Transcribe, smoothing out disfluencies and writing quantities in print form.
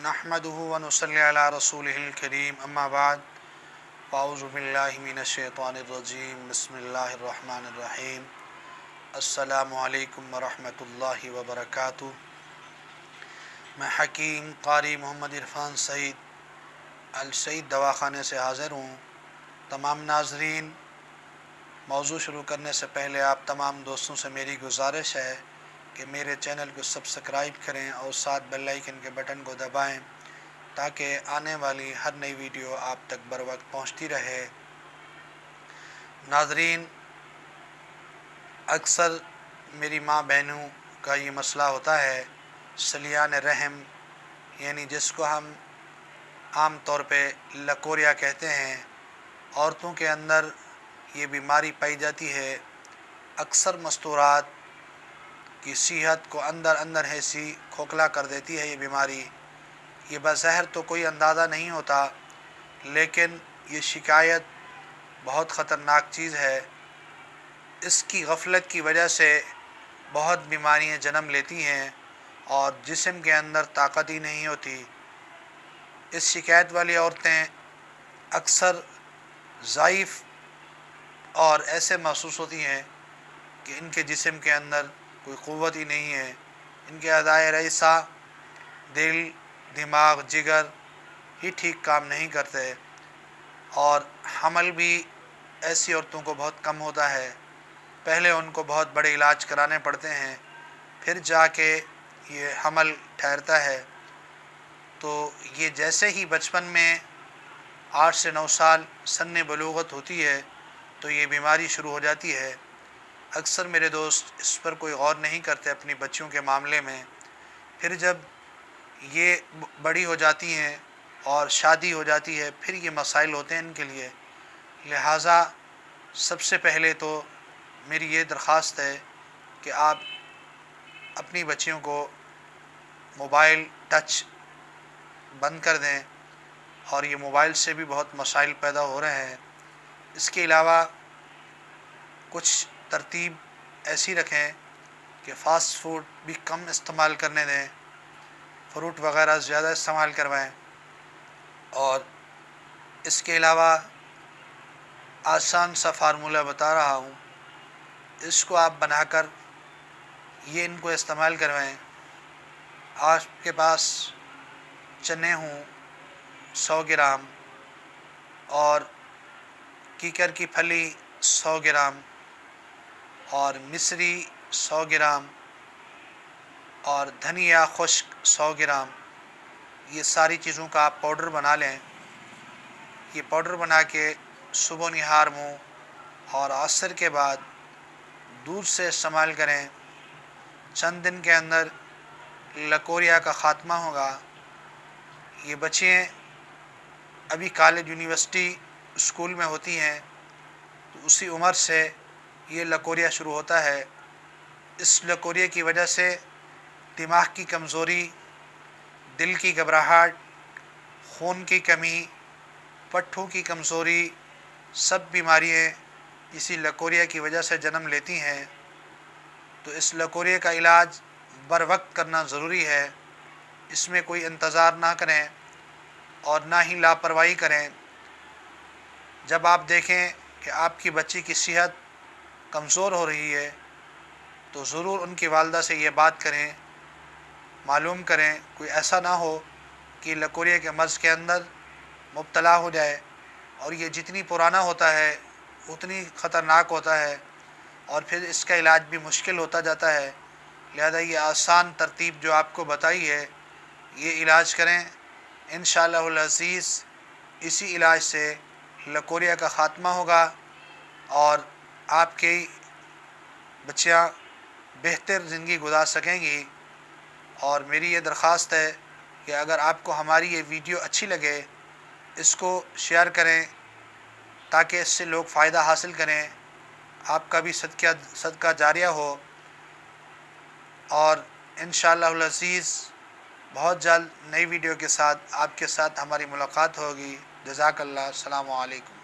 नहमदुहु व नुसल्ली अला रसूलिहिल करीम अम्मा बाद फ़ाऊज़ु बिल्लाहि मिनश्शैतानिर्रजीम बिस्मिल्लाहिर्रहमानिर्रहीम अस्सलामु अलैकुम व रहमतुल्लाहि व बरकातुहू। मैं हकीम क़ारी मोहम्मद इरफ़ान सईद अल सईद दवाख़ाने से हाज़िर हूँ। तमाम नाज़रीन, मौज़ू शुरू करने से पहले आप तमाम दोस्तों से मेरी गुजारिश है कि मेरे चैनल को सब्सक्राइब करें और साथ बेल आइकन के बटन को दबाएं ताकि आने वाली हर नई वीडियो आप तक बर वक्त पहुँचती रहे। नाज़रीन, अक्सर मेरी माँ बहनों का ये मसला होता है सलियान रहम, यानी जिसको हम आम तौर पे लकोरिया कहते हैं। औरतों के अंदर ये बीमारी पाई जाती है। अक्सर मस्तूरात की सेहत को अंदर अंदर ऐसी खोखला कर देती है ये बीमारी। ये बज़ाहिर तो कोई अंदाज़ा नहीं होता, लेकिन ये शिकायत बहुत ख़तरनाक चीज़ है। इसकी गफलत की वजह से बहुत बीमारियां जन्म लेती हैं और जिस्म के अंदर ताकत ही नहीं होती। इस शिकायत वाली औरतें अक्सर ज़ाइफ़ और ऐसे महसूस होती हैं कि इनके जिस्म के अंदर कोई क़ुव्वत ही नहीं है। इनके अज़ाए रईसा, दिल, दिमाग, जिगर ही ठीक काम नहीं करते और हमल भी ऐसी औरतों को बहुत कम होता है। पहले उनको बहुत बड़े इलाज कराने पड़ते हैं, फिर जाके ये हमल ठहरता है। तो ये जैसे ही बचपन में 8 से 9 साल सन्ने बलूगत होती है तो ये बीमारी शुरू हो जाती है। अक्सर मेरे दोस्त इस पर कोई गौर नहीं करते अपनी बच्चियों के मामले में। फिर जब ये बड़ी हो जाती हैं और शादी हो जाती है, फिर ये मसाइल होते हैं इनके लिए। लिहाजा सबसे पहले तो मेरी ये दरख्वास्त है कि आप अपनी बच्चियों को मोबाइल टच बंद कर दें, और ये मोबाइल से भी बहुत मसाइल पैदा हो रहे हैं। इसके अलावा कुछ तरतीब ऐसी रखें कि फ़ास्ट फूड भी कम इस्तेमाल करने दें, फ्रूट वग़ैरह ज़्यादा इस्तेमाल करवाएं। और इसके अलावा आसान सा फार्मूला बता रहा हूँ, इसको आप बनाकर ये इनको इस्तेमाल करवाएं। आपके पास चने हों 100 ग्राम और कीकर की फली 100 ग्राम और मिश्री 100 ग्राम और धनिया खुश्क 100 ग्राम, ये सारी चीज़ों का आप पाउडर बना लें। ये पाउडर बना के सुबह निहार मुँह और असर के बाद दूध से इस्तेमाल करें। चंद दिन के अंदर लकोरिया का ख़ात्मा होगा। ये बच्चियाँ अभी कॉलेज, यूनिवर्सिटी, स्कूल में होती हैं, तो उसी उम्र से ये लकोरिया शुरू होता है। इस लकोरिया की वजह से दिमाग की कमज़ोरी, दिल की घबराहट, खून की कमी, पट्ठों की कमज़ोरी, सब बीमारियाँ इसी लकोरिया की वजह से जन्म लेती हैं। तो इस लकोरिया का इलाज बर वक्त करना ज़रूरी है। इसमें कोई इंतज़ार ना करें और ना ही लापरवाही करें। जब आप देखें कि आपकी बच्ची की सेहत कमज़ोर हो रही है तो ज़रूर उनकी वालदा से ये बात करें, मालूम करें, कोई ऐसा ना हो कि लकोरिया के मर्ज़ के अंदर मुब्तला हो जाए। और ये जितनी पुराना होता है उतनी ख़तरनाक होता है और फिर इसका इलाज भी मुश्किल होता जाता है। लिहाजा ये आसान तरतीब जो आपको बताई है, ये इलाज करें। इंशाअल्लाहुल अज़ीज़ इसी इलाज से लकोरिया का ख़ात्मा होगा और आपकी बच्चियाँ बेहतर ज़िंदगी गुजार सकेंगी। और मेरी ये दरख्वास्त है कि अगर आपको हमारी ये वीडियो अच्छी लगे, इसको शेयर करें ताकि इससे लोग फ़ायदा हासिल करें, आपका भी सदका जारिया हो। और इंशाअल्लाहुल अज़ीज़ बहुत जल्द नई वीडियो के साथ आपके साथ हमारी मुलाकात होगी। जज़ाकल्लाह। अस्सलामु अलैकुम।